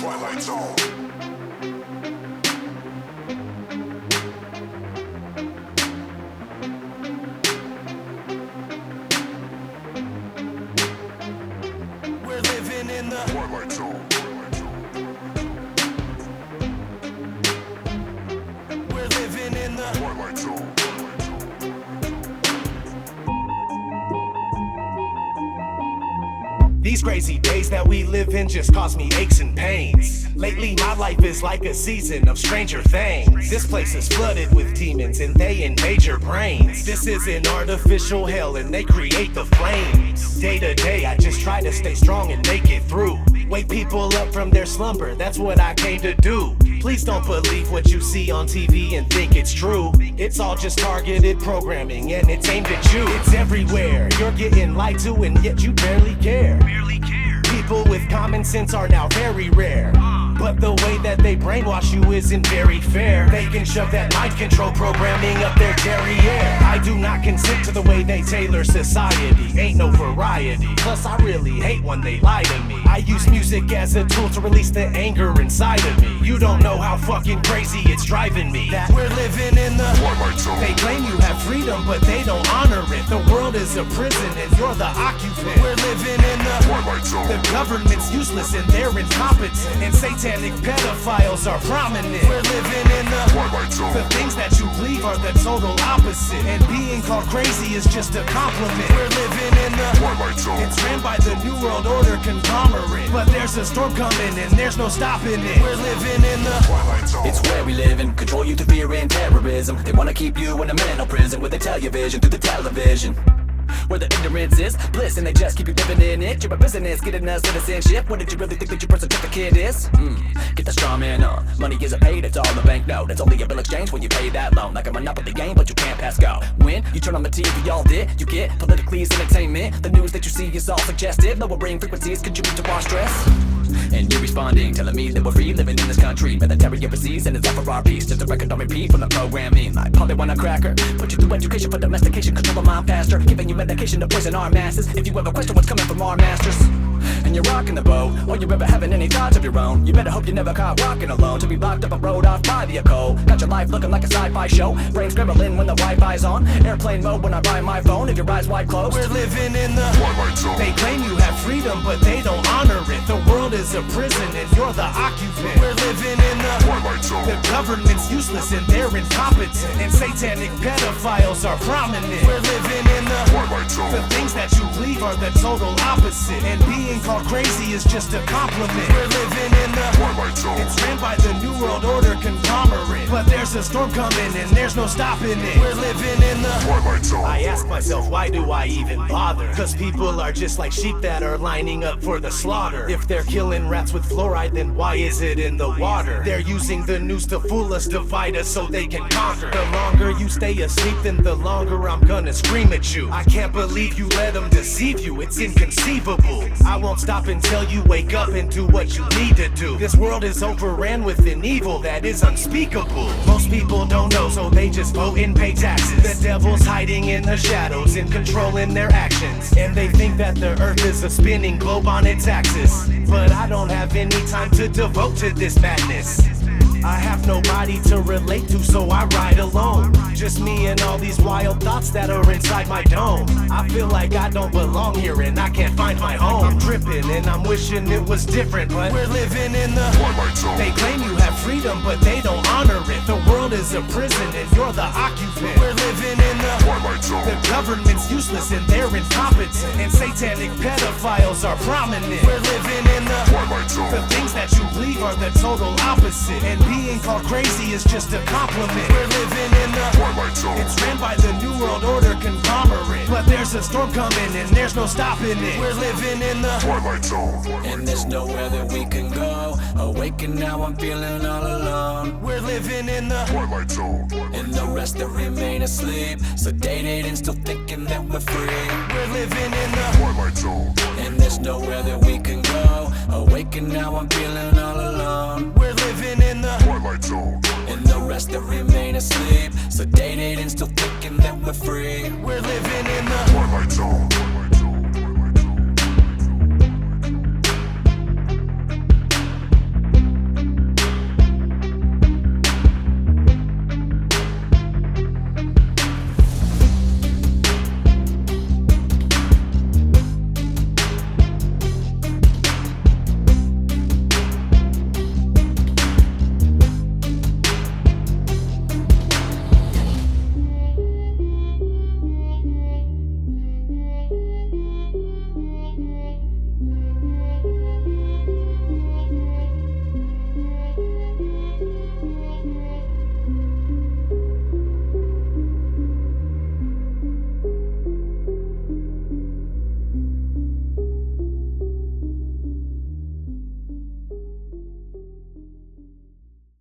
Twilight Zone. We're living in the Twilight Zone. We're living in the Twilight Zone. These crazy days that we live in just cause me aches and pains. Lately my life is like a season of Stranger Things. This place is flooded with demons and they invade your brains. This is an artificial hell and they create the flames. Day to day I just try to stay strong and make it through. Wake people up from their slumber, that's what I came to do. Please don't believe what you see on TV and think it's true. It's all just targeted programming and it's aimed at you. It's everywhere, you're getting lied to and yet you barely care. People with common sense are now very rare. But the way that they brainwash you isn't very fair. They can shove that mind control programming up their derriere. I do not consent to the way they tailor society. Ain't no variety. Plus I really hate when they lie to me. I use music as a tool to release the anger inside of me. You don't know how fucking crazy it's driving me. That we're living in the Twilight Zone. They claim you have freedom but they don't honor it. The world is a prison and you're the occupant. We're living in the Twilight Zone. The government's useless and they're incompetent. And satanic pedophiles are prominent. We're living in the Twilight Zone. The things that you believe are the total opposite. And being called crazy is just a compliment. We're living in the Twilight Zone. It's ran by the New World Order conglomerate. But there's a storm coming and there's no stopping it. We're living in the Twilight Zone. It's where we live and control you through fear and terrorism. They wanna keep you in a mental prison where they tell your vision through the television. Where the ignorance is bliss and they just keep you living in it. You're a business, getting a citizenship. What did you really think that your birth certificate is? Get the straw man on. Money isn't paid, it's all a banknote. It's only a bill exchange when you pay that loan. Like a monopoly game, but you can't pass go. When you turn on the TV, all did you get politically entertainment? The news that you see is all suggestive. Lowering frequencies contribute to our stress. And you're responding, telling me that we're free living in this country. Military overseas and it's all for our peace. Just a record on repeat from the programming. Like probably want a cracker. Put you through education for domestication, control the mind faster. Giving you medication to poison our masses. If you ever question what's coming from our masters and you're rocking the boat, or you're ever having any thoughts of your own, you better hope you never caught walking alone to be locked up and rode off by the echo. Got your life looking like a sci-fi show. Brain scrambling when the Wi-Fi's on. Airplane mode when I buy my phone. If your eyes wide closed, we're living in the Twilight Zone. They claim you have freedom but they don't honor it. The world is a prison and you're the occupant. We're living in the Twilight Zone. The government's useless and they're incompetent. And satanic pedophiles are prominent. We're living in the Twilight Zone. The things that you believe are the total opposite. And being called crazy is just a compliment. We're living in the Twilight Zone. It's ran by the New World Order conglomerate. But there's a storm coming and there's no stopping it. We're living in the Twilight Zone. I ask myself, why do I even bother? Cause people are just like sheep that are lining up for the slaughter. If they're killing rats with fluoride, then why is it in the water? They're using the news to fool us, divide us so they can conquer. The longer you stay asleep, then the longer I'm gonna scream at you. I can't believe you let them deceive you, it's inconceivable. I won't stop until you wake up and do what you need to do. This world is overran with an evil that is unspeakable. Most people don't know, so they just vote and pay taxes. The devil's hiding in the shadows and controlling their actions. And they think that the earth is a spinning globe on its axis. But I don't have any time to devote to this madness. I have nobody to relate to, so I ride alone. Just me and all these wild thoughts that are inside my dome. I feel like I don't belong here and I can't find my home. I'm tripping and I'm wishing it was different, but we're living in the Twilight Zone. They claim you have freedom, but they don't honor it. The world is a prison and you're the occupant. We're living in the Twilight Zone. The government's useless and they're incompetent. And satanic pedophiles are prominent. We're living in the Twilight Zone. The things that you believe are the total opposite. And being called crazy is just a compliment. We're living in the Twilight Zone. It's ran by the New World Order conglomerate. But there's a storm coming and there's no stopping it. We're living in the Twilight Zone. and there's nowhere that we can go. Awake and now I'm feeling all alone. We're living in the Twilight Zone. And the rest that remain asleep, sedated and still thinking that we're free. We're living in the Twilight Zone. And there's nowhere that we can go. Awake and now I'm feeling all alone. We're living in the Twilight Zone. And the rest that remain asleep, sedated and still thinking that we're free. We're living